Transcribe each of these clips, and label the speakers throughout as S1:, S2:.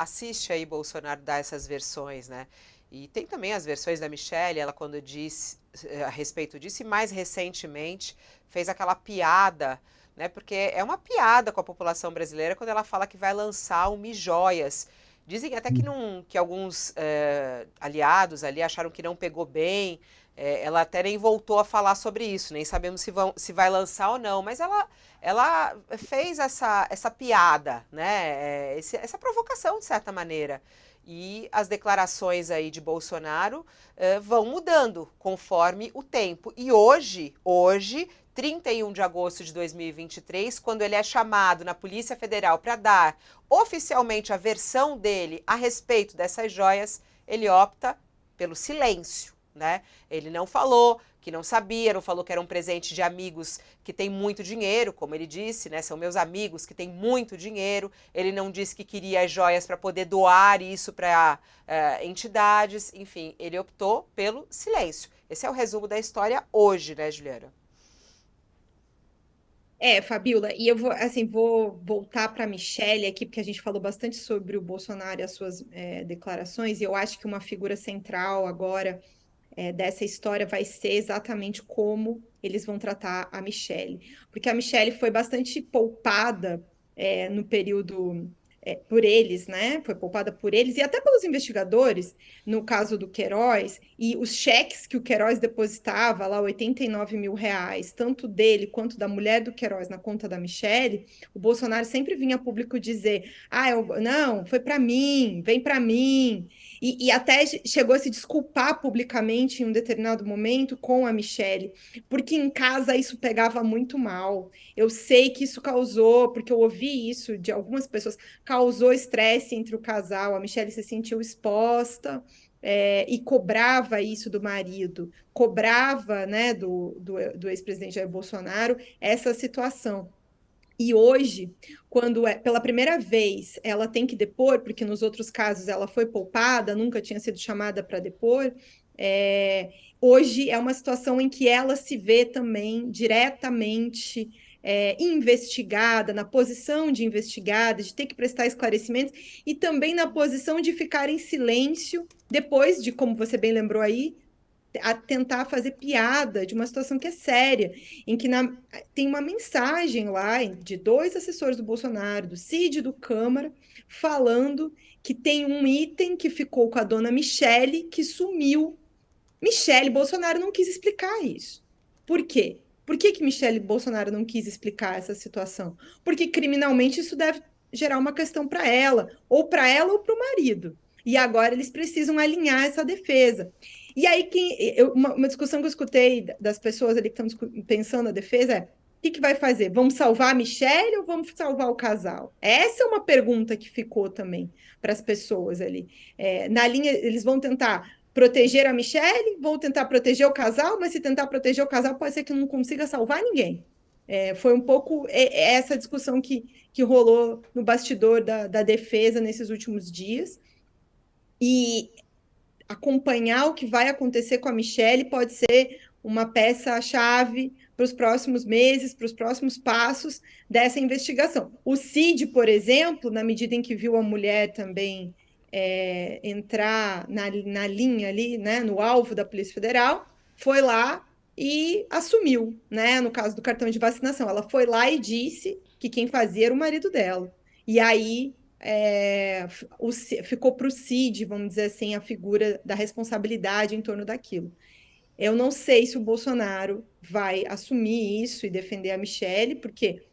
S1: assiste aí Bolsonaro dar essas versões, né? E tem também as versões da Michelle, ela quando disse a respeito disso, e mais recentemente fez aquela piada, né? Porque é uma piada com a população brasileira quando ela fala que vai lançar o Mijoias. Dizem até que, não, que alguns aliados ali acharam que não pegou bem. Ela até nem voltou a falar sobre isso, nem sabemos se vai lançar ou não, mas ela fez essa piada, né? Essa provocação, de certa maneira. E as declarações aí de Bolsonaro vão mudando conforme o tempo. E hoje, 31 de agosto de 2023, quando ele é chamado na Polícia Federal para dar oficialmente a versão dele a respeito dessas joias, ele opta pelo silêncio, né? Ele não falou que não sabia, não falou que era um presente de amigos que têm muito dinheiro, como ele disse, né? São meus amigos que têm muito dinheiro. Ele não disse que queria as joias para poder doar isso para entidades. Enfim, ele optou pelo silêncio. Esse é o resumo da história hoje, né, Juliana?
S2: Fabiola, e eu vou, assim, vou voltar para a Michelle aqui, porque a gente falou bastante sobre o Bolsonaro e as suas declarações, e eu acho que uma figura central agora dessa história vai ser exatamente como eles vão tratar a Michelle. Porque a Michelle foi bastante poupada no período por eles, né? Foi poupada por eles e até pelos investigadores, no caso do Queiroz, e os cheques que o Queiroz depositava, lá 89 mil reais, tanto dele quanto da mulher do Queiroz na conta da Michelle, o Bolsonaro sempre vinha a público dizer: não, foi para mim, vem para mim. E até chegou a se desculpar publicamente em um determinado momento com a Michelle, porque em casa isso pegava muito mal. Eu sei que isso causou, porque eu ouvi isso de algumas pessoas, causou estresse entre o casal. A Michelle se sentiu exposta. E cobrava isso do marido, cobrava, né, do ex-presidente Jair Bolsonaro essa situação. E hoje, quando pela primeira vez ela tem que depor, porque nos outros casos ela foi poupada, nunca tinha sido chamada para depor, hoje é uma situação em que ela se vê também diretamente investigada, na posição de investigada, de ter que prestar esclarecimentos, e também na posição de ficar em silêncio, depois de, como você bem lembrou aí, a tentar fazer piada de uma situação que é séria, em que tem uma mensagem lá de dois assessores do Bolsonaro, do Cid e do Câmara, falando que tem um item que ficou com a dona Michele que sumiu. Michele Bolsonaro não quis explicar isso. Por quê? Por que que Michele Bolsonaro não quis explicar essa situação? Porque criminalmente isso deve gerar uma questão para ela ou para o marido. E agora eles precisam alinhar essa defesa. E aí, uma discussão que eu escutei das pessoas ali que estão pensando a defesa é: o que vai fazer? Vamos salvar a Michelle ou vamos salvar o casal? Essa é uma pergunta que ficou também para as pessoas ali. Na linha, eles vão tentar proteger a Michelle, vão tentar proteger o casal, mas se tentar proteger o casal, pode ser que não consiga salvar ninguém. Foi um pouco essa discussão que rolou no bastidor da defesa nesses últimos dias. E acompanhar o que vai acontecer com a Michelle pode ser uma peça-chave para os próximos meses, para os próximos passos dessa investigação. O Cid, por exemplo, na medida em que viu a mulher também entrar na linha ali, né, no alvo da Polícia Federal, foi lá e assumiu, né, no caso do cartão de vacinação. Ela foi lá e disse que quem fazia era o marido dela. E aí ficou para o Cid, vamos dizer assim, a figura da responsabilidade em torno daquilo. Eu não sei se o Bolsonaro vai assumir isso e defender a Michelle, porque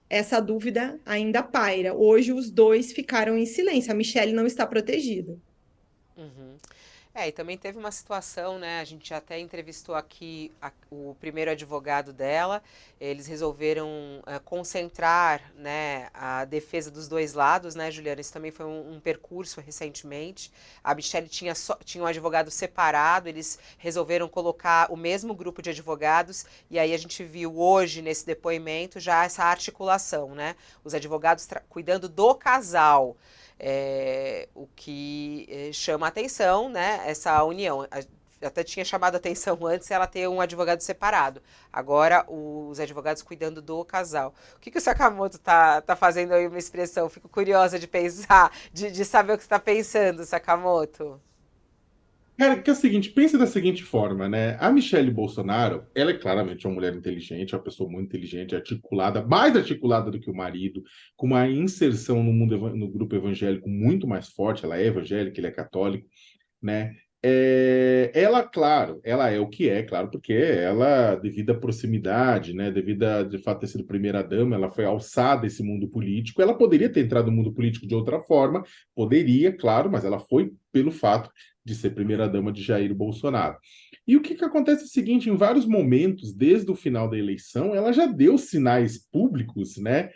S2: essa dúvida ainda paira. Hoje os dois ficaram em silêncio. A Michelle não está protegida.
S1: Uhum. E também teve uma situação, né? A gente até entrevistou aqui o primeiro advogado dela. Eles resolveram concentrar, né, a defesa dos dois lados, né, Juliana? Isso também foi um percurso recentemente. A Michelle tinha um advogado separado, eles resolveram colocar o mesmo grupo de advogados, e aí a gente viu hoje, nesse depoimento, já essa articulação, né? Os advogados cuidando do casal. O que chama a atenção, né, essa união. até tinha chamado a atenção antes ela ter um advogado separado. Agora, os advogados cuidando do casal. O que o Sakamoto tá fazendo aí uma expressão? Fico curiosa de pensar, de saber o que você está pensando, Sakamoto.
S3: Cara, que é o seguinte, pensa da seguinte forma, né? A Michelle Bolsonaro, ela é claramente uma mulher inteligente, uma pessoa muito inteligente, articulada, mais articulada do que o marido, com uma inserção no mundo, no grupo evangélico muito mais forte. Ela é evangélica, ele é católico, né? Ela, claro, ela é o que é, claro, porque ela, devido à proximidade, né, devido a, de fato, ter sido primeira-dama, ela foi alçada esse mundo político. Ela poderia ter entrado no mundo político de outra forma, poderia, claro, mas ela foi pelo fato de ser primeira-dama de Jair Bolsonaro. E o que acontece é o seguinte, em vários momentos, desde o final da eleição, ela já deu sinais públicos, né,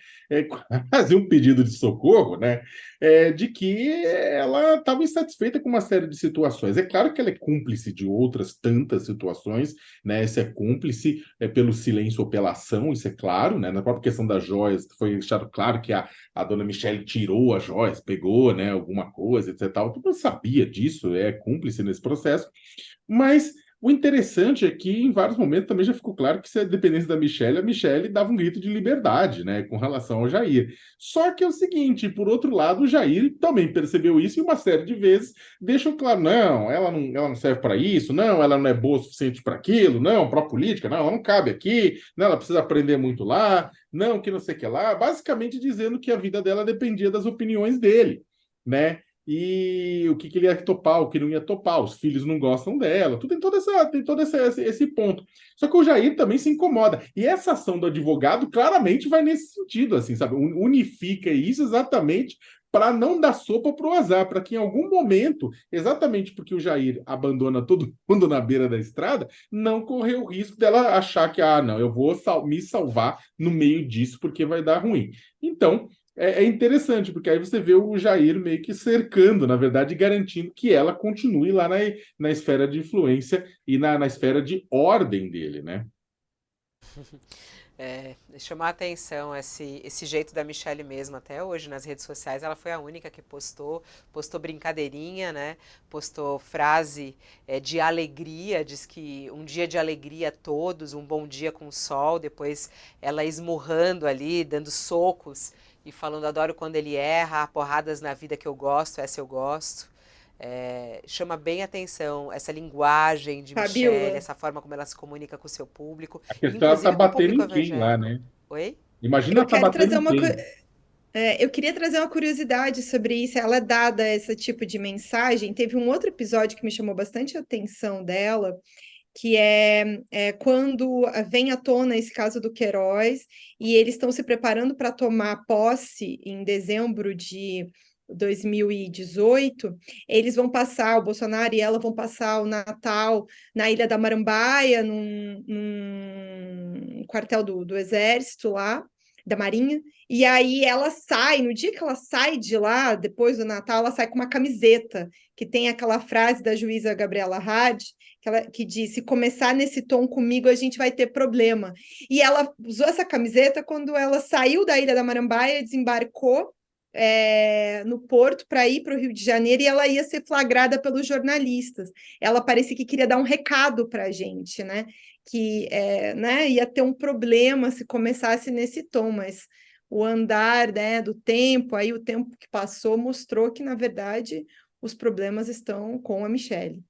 S3: quase um pedido de socorro, né, de que ela estava insatisfeita com uma série de situações. É claro que ela é cúmplice de outras tantas situações, né? Isso é cúmplice pelo silêncio ou pela ação, isso é claro, né? Na própria questão das joias, foi deixado claro que a dona Michelle tirou as joias, pegou, né, alguma coisa, etc. Tal. Todo mundo sabia disso, é cúmplice nesse processo, mas o interessante é que, em vários momentos, também já ficou claro que, se a dependência da Michelle, a Michelle dava um grito de liberdade, né, com relação ao Jair. Só que é o seguinte, por outro lado, o Jair também percebeu isso e uma série de vezes deixou claro, não, ela não serve para isso, não, ela não é boa o suficiente para aquilo, não, para política, não, ela não cabe aqui, não, ela precisa aprender muito lá, não, que não sei o que lá, basicamente dizendo que a vida dela dependia das opiniões dele, né? E o que ele ia topar, o que não ia topar, os filhos não gostam dela, tudo tem todo esse ponto. Só que o Jair também se incomoda. E essa ação do advogado claramente vai nesse sentido, assim, sabe? Unifica isso exatamente para não dar sopa para o azar, para que em algum momento, exatamente porque o Jair abandona todo mundo na beira da estrada, não correr o risco dela achar que, não, eu vou me salvar no meio disso porque vai dar ruim. Então, é interessante, porque aí você vê o Jair meio que cercando, na verdade, garantindo que ela continue lá na esfera de influência e na esfera de ordem dele, né?
S1: Chamar a atenção esse jeito da Michelle mesmo, até hoje nas redes sociais, ela foi a única que postou brincadeirinha, né? Postou frase de alegria, diz que um dia de alegria a todos, um bom dia com o sol, depois ela esmurrando ali, dando socos e falando, adoro quando ele erra, há porradas na vida que eu gosto, essa eu gosto. Chama bem atenção essa linguagem de Michelle,
S2: Fabiola,
S1: essa forma como ela se comunica com o seu público,
S3: A questão é ela tá
S1: inclusive com o
S3: batendo
S1: público
S3: em quem lá,
S1: evangélico.
S3: né?
S1: Oi?
S3: Imagina
S2: eu
S3: ela tá
S2: quero
S3: batendo
S2: trazer
S3: em quem?
S2: eu queria trazer uma curiosidade sobre isso. Ela é dada esse tipo de mensagem. Teve um outro episódio que me chamou bastante a atenção dela, que é quando vem à tona esse caso do Queiroz, e eles estão se preparando para tomar posse em dezembro de 2018. Eles vão passar, o Bolsonaro e ela vão passar o Natal na Ilha da Marambaia, num quartel do Exército lá, da Marinha. E aí ela sai, no dia que ela sai de lá, depois do Natal, ela sai com uma camiseta que tem aquela frase da juíza Gabriela Hadi, que diz: se começar nesse tom comigo, a gente vai ter problema. E ela usou essa camiseta quando ela saiu da Ilha da Marambaia, desembarcou no porto para ir para o Rio de Janeiro, e ela ia ser flagrada pelos jornalistas. Ela parecia que queria dar um recado para a gente, né? Que né, ia ter um problema se começasse nesse tom, mas o andar, né, do tempo, aí o tempo que passou mostrou que, na verdade, os problemas estão com a Michelle.